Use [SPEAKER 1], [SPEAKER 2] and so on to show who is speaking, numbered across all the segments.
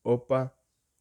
[SPEAKER 1] Opa,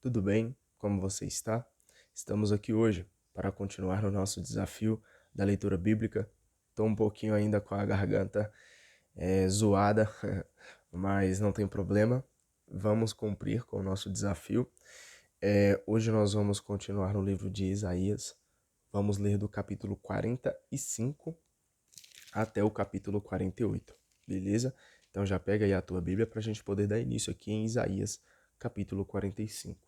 [SPEAKER 1] tudo bem? Como você está? Estamos aqui hoje para continuar no nosso desafio da leitura bíblica. Estou um pouquinho ainda com a garganta zoada, mas não tem problema. Vamos cumprir com o nosso desafio. Hoje nós vamos continuar no livro de Isaías. Vamos ler do capítulo 45 até o capítulo 48, beleza? Então já pega aí a tua Bíblia para a gente poder dar início aqui em Isaías, capítulo 45.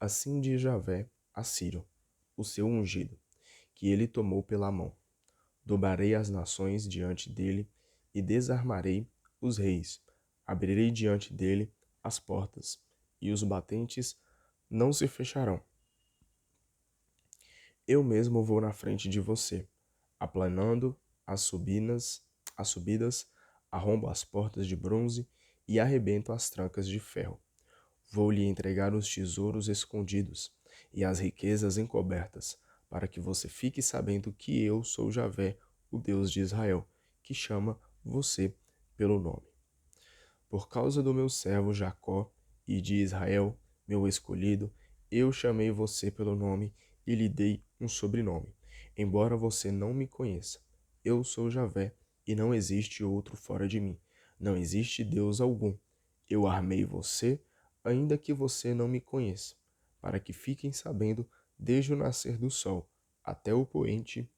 [SPEAKER 1] Assim diz Javé a Ciro, o seu ungido, que ele tomou pela mão. Dobrarei as nações diante dele e desarmarei os reis. Abrirei diante dele as portas, e os batentes não se fecharão. Eu mesmo vou na frente de você, aplanando as subidas, arrombo as portas de bronze e arrebento as trancas de ferro. Vou-lhe entregar os tesouros escondidos e as riquezas encobertas, para que você fique sabendo que eu sou Javé, o Deus de Israel, que chama você pelo nome. Por causa do meu servo Jacó e de Israel, meu escolhido, eu chamei você pelo nome e lhe dei um sobrenome, embora você não me conheça. Eu sou Javé, e não existe outro fora de mim. Não existe Deus algum. Eu armei você, ainda que você não me conheça, para que fiquem sabendo desde o nascer do sol até o poente,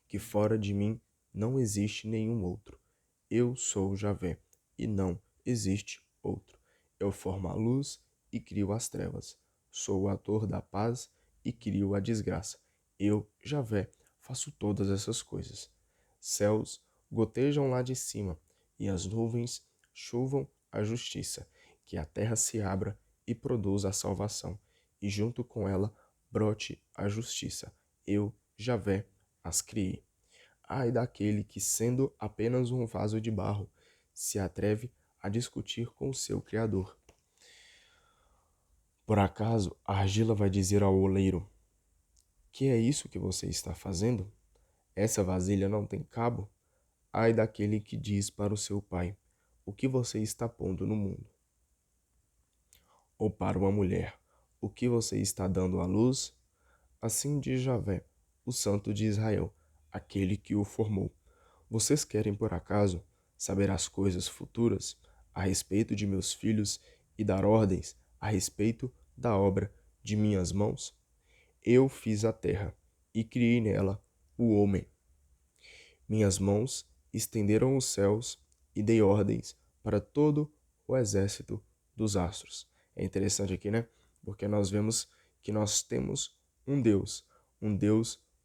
[SPEAKER 1] que fora de mim não existe nenhum outro. Eu sou Javé, e não existe outro. Eu formo a luz e crio as trevas. Sou o autor da paz e crio a desgraça. Eu, Javé, faço todas essas coisas. Céus gotejam lá de cima, e as nuvens chuvam a justiça, que a terra se abra e produza a salvação, e junto com ela brote a justiça. Eu, Javé, as criei. Ai daquele que, sendo apenas um vaso de barro, se atreve a discutir com o seu Criador. Por acaso a argila vai dizer ao oleiro: que é isso que você está fazendo? Essa vasilha não tem cabo? Ai daquele que diz para o seu pai: o que você está pondo no mundo? Ou para uma mulher: o que você está dando à luz? Assim diz Javé, o Santo de Israel, aquele que o formou. Vocês querem, por acaso, saber as coisas futuras a respeito de meus filhos e dar ordens a respeito da obra de minhas mãos? Eu fiz a terra e criei nela o homem. Minhas mãos estenderam os céus e dei ordens para todo o exército dos astros. É interessante aqui, né? Porque nós vemos que nós temos um Deus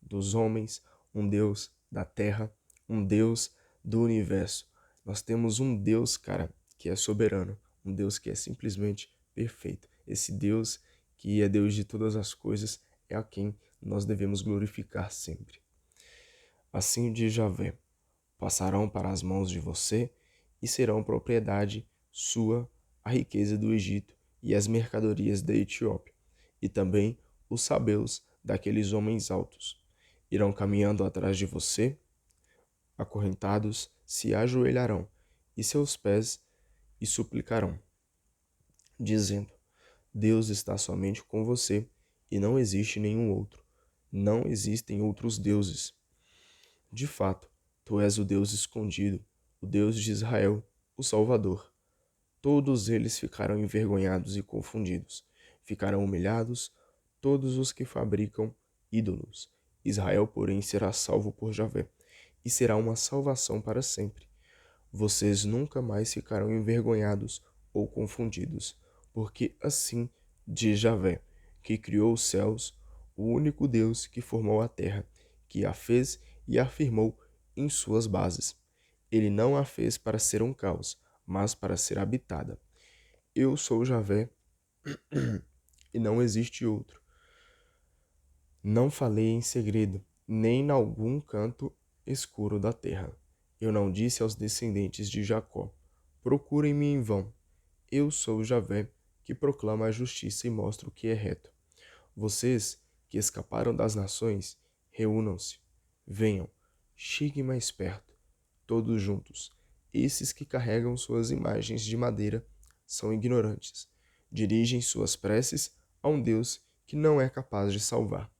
[SPEAKER 1] dos homens, um Deus da terra, um Deus do universo. Nós temos um Deus, cara, que é soberano, um Deus que é simplesmente perfeito. Esse Deus que é Deus de todas as coisas é a quem nós devemos glorificar sempre. Assim diz Javé: passarão para as mãos de você e serão propriedade sua a riqueza do Egito e as mercadorias da Etiópia, e também os sabeus daqueles homens altos. Irão caminhando atrás de você, acorrentados, se ajoelharão, e seus pés e suplicarão, dizendo: Deus está somente com você, e não existe nenhum outro. Não existem outros deuses. De fato, tu és o Deus escondido, o Deus de Israel, o Salvador. Todos eles ficarão envergonhados e confundidos. Ficarão humilhados todos os que fabricam ídolos. Israel, porém, será salvo por Javé, e será uma salvação para sempre. Vocês nunca mais ficarão envergonhados ou confundidos, porque assim diz Javé, que criou os céus, o único Deus que formou a terra, que a fez e a afirmou em suas bases. Ele não a fez para ser um caos, mas para ser habitada. Eu sou Javé e não existe outro. Não falei em segredo, nem em algum canto escuro da terra. Eu não disse aos descendentes de Jacó: procurem-me em vão. Eu sou Javé, que proclama a justiça e mostra o que é reto. Vocês que escaparam das nações, reúnam-se. Venham, cheguem mais perto, todos juntos. Esses que carregam suas imagens de madeira são ignorantes. dirigem suas preces a um Deus que não é capaz de salvar.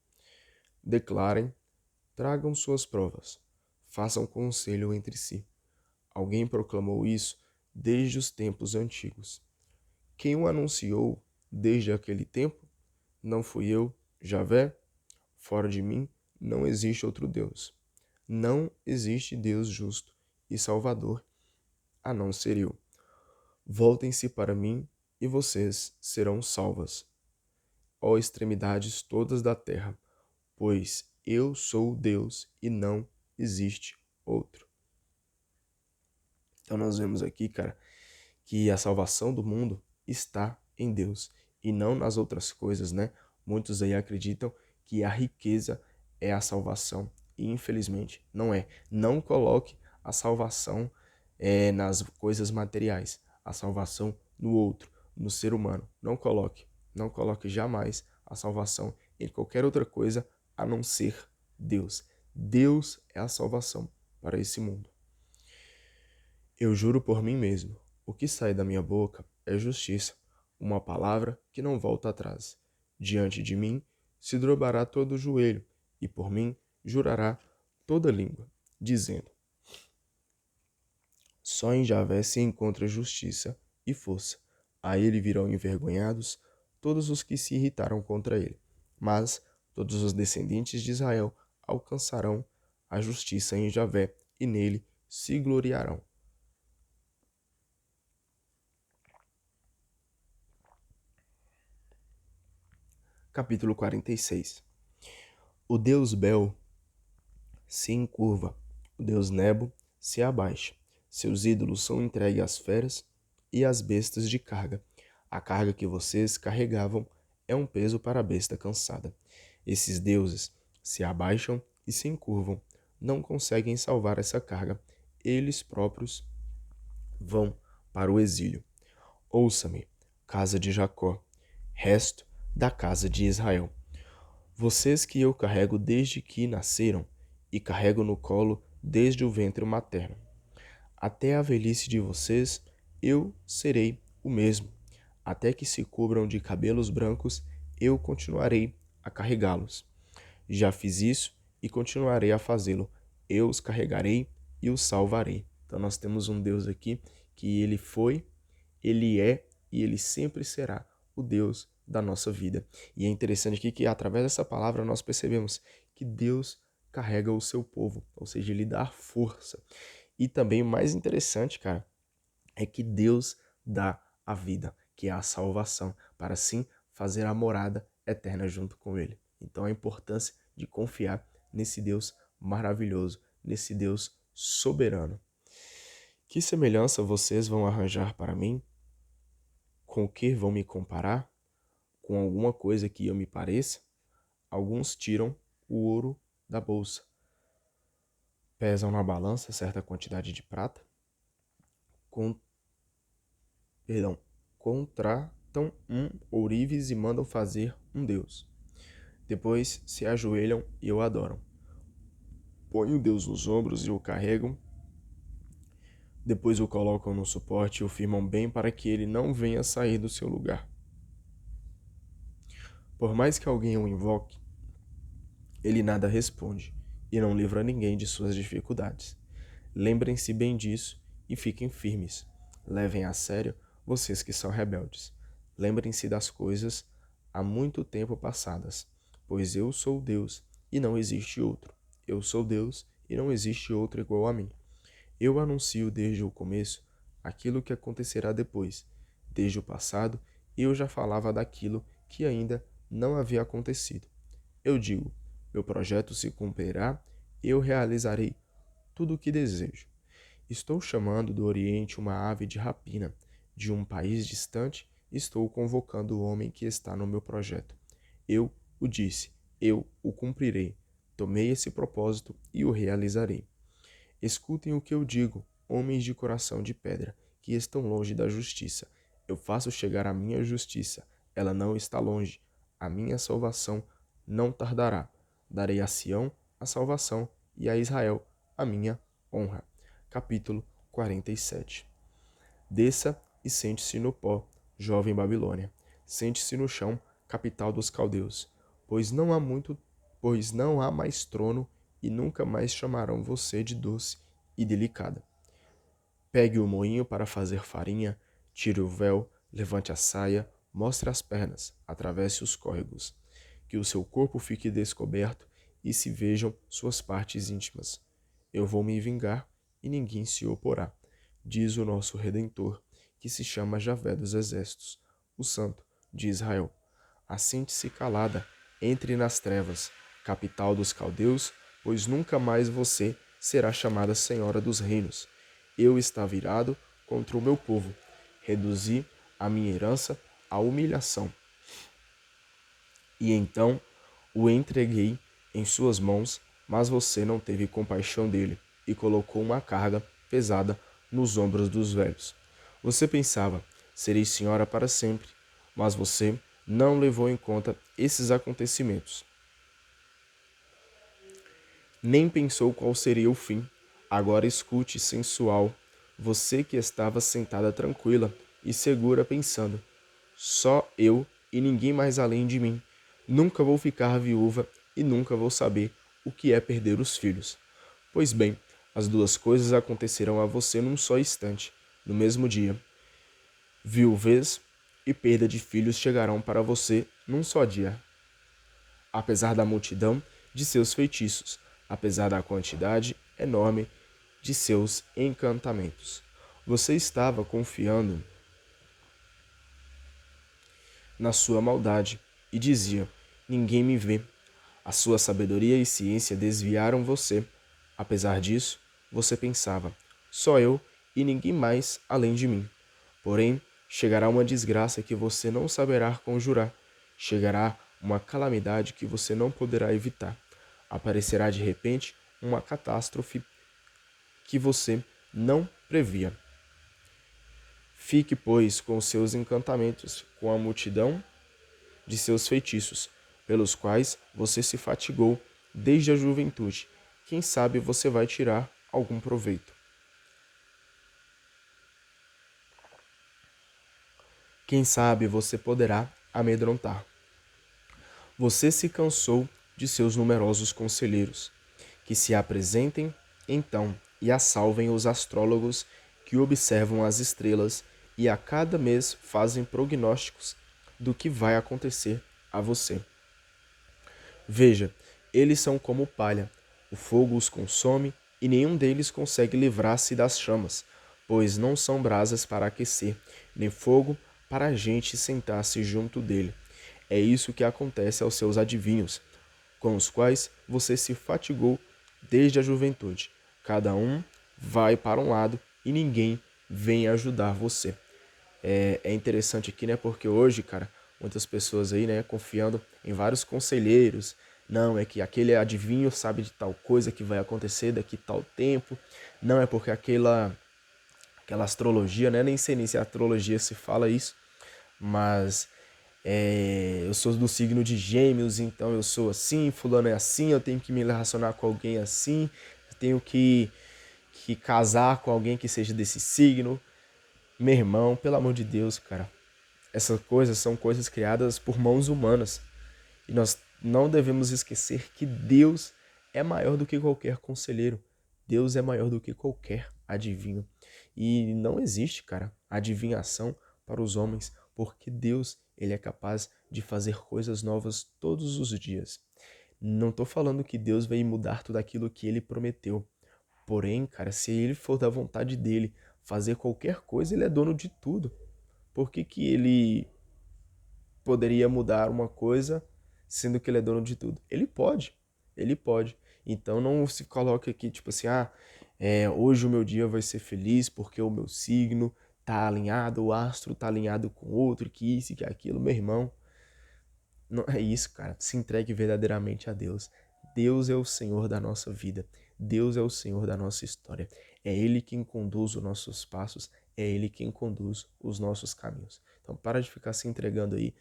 [SPEAKER 1] Declarem, tragam suas provas, façam conselho entre si. Alguém proclamou isso desde os tempos antigos. Quem o anunciou desde aquele tempo? Não fui eu, Javé? Fora de mim não existe outro Deus. Não existe Deus justo e Salvador, a não ser eu. Voltem-se para mim e vocês serão salvas, ó extremidades todas da terra, pois eu sou Deus e não existe outro. Então nós vemos aqui, cara, que a salvação do mundo está em Deus e não nas outras coisas, né? Muitos aí acreditam que a riqueza é a salvação e infelizmente não é. Não coloque a salvação nas coisas materiais, a salvação no outro, no ser humano. Não coloque jamais a salvação em qualquer outra coisa a não ser Deus. Deus é a salvação para esse mundo. Eu juro por mim mesmo, o que sai da minha boca é justiça, uma palavra que não volta atrás. Diante de mim se dobrará todo o joelho, e por mim jurará toda língua, dizendo: só em Javé se encontra justiça e força. A ele virão envergonhados todos os que se irritaram contra ele. Mas todos os descendentes de Israel alcançarão a justiça em Javé, e nele se gloriarão. Capítulo 46. O deus Bel se encurva, o deus Nebo se abaixa. Seus ídolos são entregues às feras e às bestas de carga. A carga que vocês carregavam é um peso para a besta cansada. Esses deuses se abaixam e se encurvam, não conseguem salvar essa carga. Eles próprios vão para o exílio. Ouça-me, casa de Jacó, resto da casa de Israel. Vocês que eu carrego desde que nasceram e carrego no colo desde o ventre materno. Até a velhice de vocês eu serei o mesmo. Até que se cubram de cabelos brancos, eu continuarei a carregá-los. Já fiz isso e continuarei a fazê-lo. Eu os carregarei e os salvarei. Então nós temos um Deus aqui que ele foi, ele é e ele sempre será o Deus da nossa vida. E é interessante aqui que através dessa palavra nós percebemos que Deus carrega o seu povo, ou seja, ele dá força. E também o mais interessante, cara, é que Deus dá a vida, que é a salvação, para assim fazer a morada eterna junto com ele. Então a importância de confiar nesse Deus maravilhoso, nesse Deus soberano. Que semelhança vocês vão arranjar para mim? Com o que vão me comparar? Com alguma coisa que eu me pareça? Alguns tiram o ouro da bolsa, pesam na balança certa quantidade de prata, contratam um ourives e mandam fazer um deus. Depois se ajoelham e o adoram. Põem o deus nos ombros e o carregam. Depois o colocam no suporte e o firmam bem para que ele não venha sair do seu lugar. Por mais que alguém o invoque, ele nada responde e não livra ninguém de suas dificuldades. Lembrem-se bem disso e fiquem firmes. Levem a sério vocês que são rebeldes. Lembrem-se das coisas há muito tempo passadas, pois eu sou Deus e não existe outro. Eu sou Deus e não existe outro igual a mim. Eu anuncio desde o começo aquilo que acontecerá depois. Desde o passado, eu já falava daquilo que ainda não havia acontecido. Eu digo, meu projeto se cumprirá, eu realizarei tudo o que desejo. Estou chamando do Oriente uma ave de rapina. De um país distante, estou convocando o homem que está no meu projeto. Eu o disse, eu o cumprirei. Tomei esse propósito e o realizarei. Escutem o que eu digo, homens de coração de pedra, que estão longe da justiça. Eu faço chegar a minha justiça, ela não está longe. A minha salvação não tardará. Darei a Sião a salvação e a Israel a minha honra. Capítulo 47. Desça e sente-se no pó, jovem Babilônia. Sente-se no chão, capital dos caldeus, pois não há mais trono e nunca mais chamarão você de doce e delicada. Pegue o moinho para fazer farinha, tire o véu, levante a saia, mostre as pernas, atravesse os córregos, que o seu corpo fique descoberto e se vejam suas partes íntimas. Eu vou me vingar e ninguém se oporá, diz o nosso Redentor, que se chama Javé dos Exércitos, o Santo de Israel. Assente-se calada, entre nas trevas, capital dos caldeus, pois nunca mais você será chamada Senhora dos Reinos. Eu estava irado contra o meu povo, reduzi a minha herança à humilhação. E então o entreguei em suas mãos, mas você não teve compaixão dele e colocou uma carga pesada nos ombros dos velhos. Você pensava, serei senhora para sempre, mas você não levou em conta esses acontecimentos. Nem pensou qual seria o fim. Agora escute, sensual, você que estava sentada tranquila e segura pensando, só eu e ninguém mais além de mim. Nunca vou ficar viúva e nunca vou saber o que é perder os filhos. Pois bem, as duas coisas acontecerão a você num só instante, no mesmo dia. Viuvez e perda de filhos chegarão para você num só dia. Apesar da multidão de seus feitiços, apesar da quantidade enorme de seus encantamentos. Você estava confiando na sua maldade e dizia: ninguém me vê. A sua sabedoria e ciência desviaram você. Apesar disso, você pensava: só eu e ninguém mais além de mim. Porém, chegará uma desgraça que você não saberá conjurar. Chegará uma calamidade que você não poderá evitar. Aparecerá de repente uma catástrofe que você não previa. Fique, pois, com seus encantamentos, com a multidão de seus feitiços, pelos quais você se fatigou desde a juventude. Quem sabe você vai tirar algum proveito. Quem sabe você poderá amedrontar. Você se cansou de seus numerosos conselheiros, que se apresentem então e a salvem os astrólogos que observam as estrelas e a cada mês fazem prognósticos do que vai acontecer a você. Veja, eles são como palha, o fogo os consome e nenhum deles consegue livrar-se das chamas, pois não são brasas para aquecer, nem fogo para a gente sentar-se junto dele. É isso que acontece aos seus adivinhos, com os quais você se fatigou desde a juventude. Cada um vai para um lado e ninguém vem ajudar você. É interessante aqui, né? Porque hoje, cara, muitas pessoas aí, né, confiando em vários conselheiros. Não, é que aquele adivinho sabe de tal coisa que vai acontecer daqui a tal tempo. Não é porque aquela astrologia, né? Nem sei nem se a astrologia se fala isso, mas eu sou do signo de Gêmeos, então eu sou assim, fulano é assim, eu tenho que me relacionar com alguém assim, eu tenho que casar com alguém que seja desse signo. Meu irmão, pelo amor de Deus, cara, essas coisas são coisas criadas por mãos humanas. E nós não devemos esquecer que Deus é maior do que qualquer conselheiro. Deus é maior do que qualquer adivinho. E não existe, cara, adivinhação para os homens, porque Deus, ele é capaz de fazer coisas novas todos os dias. Não estou falando que Deus vai mudar tudo aquilo que ele prometeu. Porém, cara, se ele for da vontade dele fazer qualquer coisa, ele é dono de tudo. Por que que ele poderia mudar uma coisa sendo que ele é dono de tudo? Ele pode, ele pode. Então não se coloque aqui tipo assim, hoje o meu dia vai ser feliz porque o meu signo tá alinhado, o astro tá alinhado com outro, que isso e que aquilo, meu irmão. Não é isso, cara. Se entregue verdadeiramente a Deus. Deus é o Senhor da nossa vida. Deus é o Senhor da nossa história. É Ele quem conduz os nossos passos. É Ele quem conduz os nossos caminhos. Então, para de ficar se entregando aí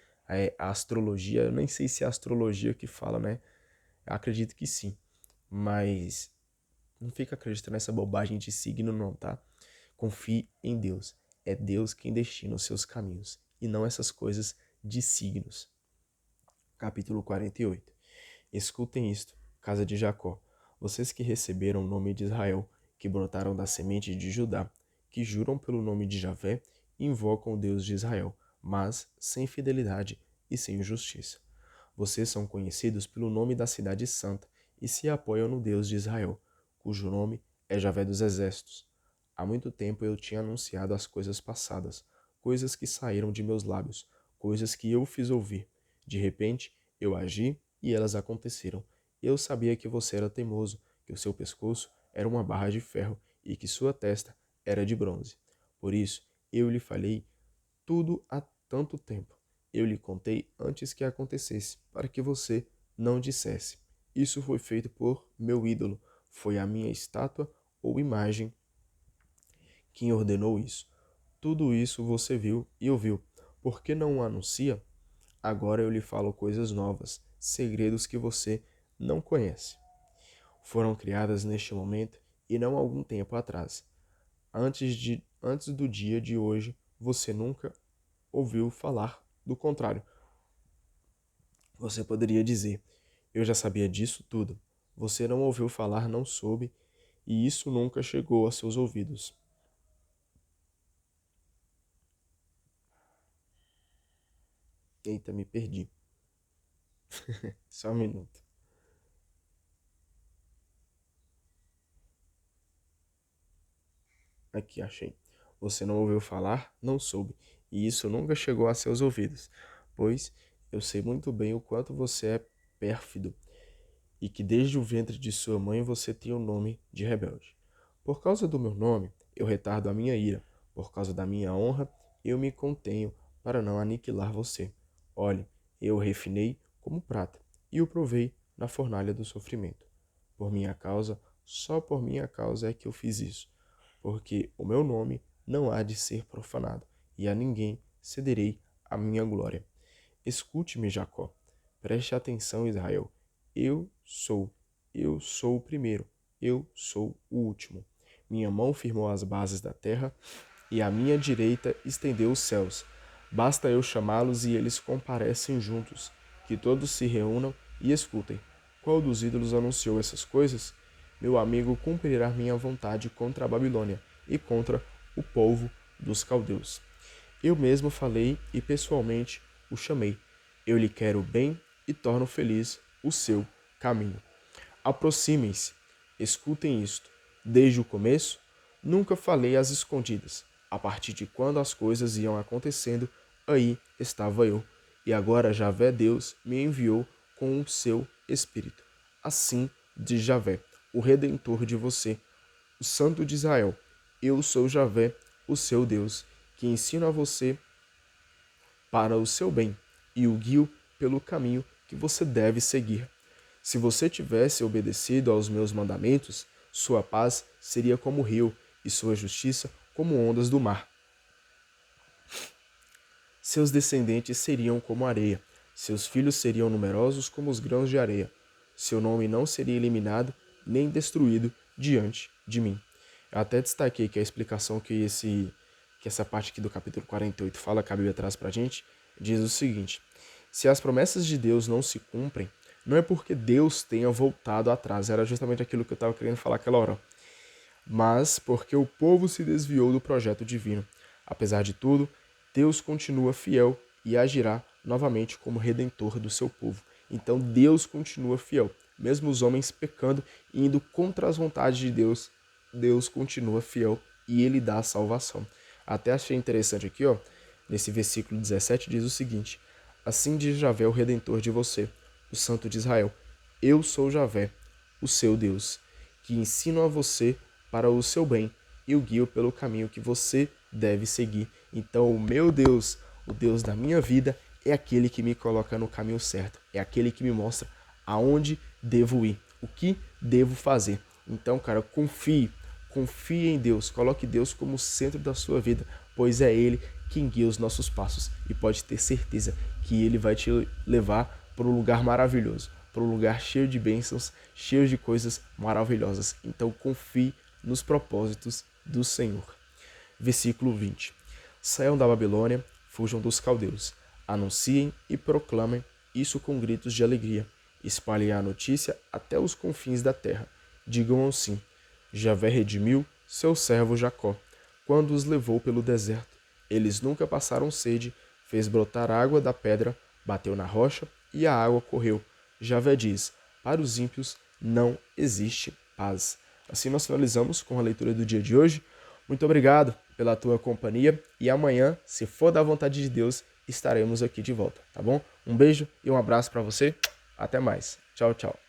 [SPEAKER 1] à astrologia. Eu nem sei se é a astrologia que fala, né? Eu acredito que sim. Mas não fica acreditando nessa bobagem de signo, não, tá? Confie em Deus. É Deus quem destina os seus caminhos. e não essas coisas de signos. Capítulo 48. Escutem isto, casa de Jacó, vocês que receberam o nome de Israel, que brotaram da semente de Judá, que juram pelo nome de Javé e invocam o Deus de Israel, mas sem fidelidade e sem justiça. Vocês são conhecidos pelo nome da cidade santa e se apoiam no Deus de Israel, cujo nome é Javé dos Exércitos. Há muito tempo eu tinha anunciado as coisas passadas, coisas que saíram de meus lábios, coisas que eu fiz ouvir. De repente, eu agi e elas aconteceram. Eu sabia que você era teimoso, que o seu pescoço era uma barra de ferro e que sua testa era de bronze. Por isso, eu lhe falei tudo há tanto tempo. Eu lhe contei antes que acontecesse, para que você não dissesse: isso foi feito por meu ídolo, foi a minha estátua ou imagem quem ordenou isso. Tudo isso você viu e ouviu. Por que não o anuncia? Agora eu lhe falo coisas novas, segredos que você não conhece. Foram criadas neste momento e não algum tempo atrás. Antes do dia de hoje, você nunca ouviu falar do contrário. Você poderia dizer: eu já sabia disso tudo. Você não ouviu falar, não soube, e isso nunca chegou a seus ouvidos. Eita, me perdi. Só um minuto. Aqui, achei. Você não ouviu falar, não soube, e isso nunca chegou a seus ouvidos, pois eu sei muito bem o quanto você é pérfido, e que desde o ventre de sua mãe você tem o nome de rebelde. Por causa do meu nome, eu retardo a minha ira, por causa da minha honra, eu me contenho para não aniquilar você. Olhe, eu o refinei como prata, e o provei na fornalha do sofrimento. Por minha causa, só por minha causa é que eu fiz isso, porque o meu nome não há de ser profanado, e a ninguém cederei a minha glória. Escute-me, Jacó. Preste atenção, Israel. Eu sou o primeiro, eu sou o último. Minha mão firmou as bases da terra, e a minha direita estendeu os céus. Basta eu chamá-los e eles comparecem juntos. Que todos se reúnam e escutem. Qual dos ídolos anunciou essas coisas? Meu amigo cumprirá minha vontade contra a Babilônia e contra o povo dos caldeus. Eu mesmo falei e pessoalmente o chamei. Eu lhe quero bem e torno feliz o seu caminho. Aproximem-se, escutem isto. Desde o começo, nunca falei às escondidas. A partir de quando as coisas iam acontecendo, aí estava eu. E agora Javé Deus me enviou com o seu Espírito. Assim diz Javé, o Redentor de você, o Santo de Israel. Eu sou Javé, o seu Deus, que ensino a você para o seu bem e o guio pelo caminho que você deve seguir. Se você tivesse obedecido aos meus mandamentos, sua paz seria como o rio e sua justiça como ondas do mar. Seus descendentes seriam como areia, seus filhos seriam numerosos como os grãos de areia. Seu nome não seria eliminado nem destruído diante de mim. Eu até destaquei que a explicação que essa parte aqui do capítulo 48 fala, que a Bíblia traz pra gente, diz o seguinte: se as promessas de Deus não se cumprem, não é porque Deus tenha voltado atrás, era justamente aquilo que eu estava querendo falar aquela hora, mas porque o povo se desviou do projeto divino. Apesar de tudo, Deus continua fiel e agirá novamente como redentor do seu povo. Então Deus continua fiel. Mesmo os homens pecando e indo contra as vontades de Deus, Deus continua fiel e ele dá a salvação. Até achei interessante aqui, ó, nesse versículo 17 diz o seguinte: assim diz Javé, o redentor de você, o Santo de Israel. Eu sou Javé, o seu Deus, que ensino a você para o seu bem e o guio pelo caminho que você deve seguir. Então, o meu Deus, o Deus da minha vida, é aquele que me coloca no caminho certo, é aquele que me mostra aonde devo ir, o que devo fazer. Então, cara, confie em Deus, coloque Deus como centro da sua vida, pois é Ele quem guia os nossos passos e pode ter certeza que Ele vai te levar para um lugar maravilhoso, para um lugar cheio de bênçãos, cheio de coisas maravilhosas. Então confie nos propósitos do Senhor. Versículo 20. Saiam da Babilônia, fujam dos caldeus. Anunciem e proclamem isso com gritos de alegria. Espalhem a notícia até os confins da terra. Digam assim: Javé redimiu seu servo Jacó, quando os levou pelo deserto. Eles nunca passaram sede, fez brotar água da pedra, bateu na rocha e a água correu. Javé diz: para os ímpios não existe paz. Assim nós finalizamos com a leitura do dia de hoje. Muito obrigado pela tua companhia e amanhã, se for da vontade de Deus, estaremos aqui de volta, tá bom? Um beijo e um abraço para você. Até mais. Tchau, tchau.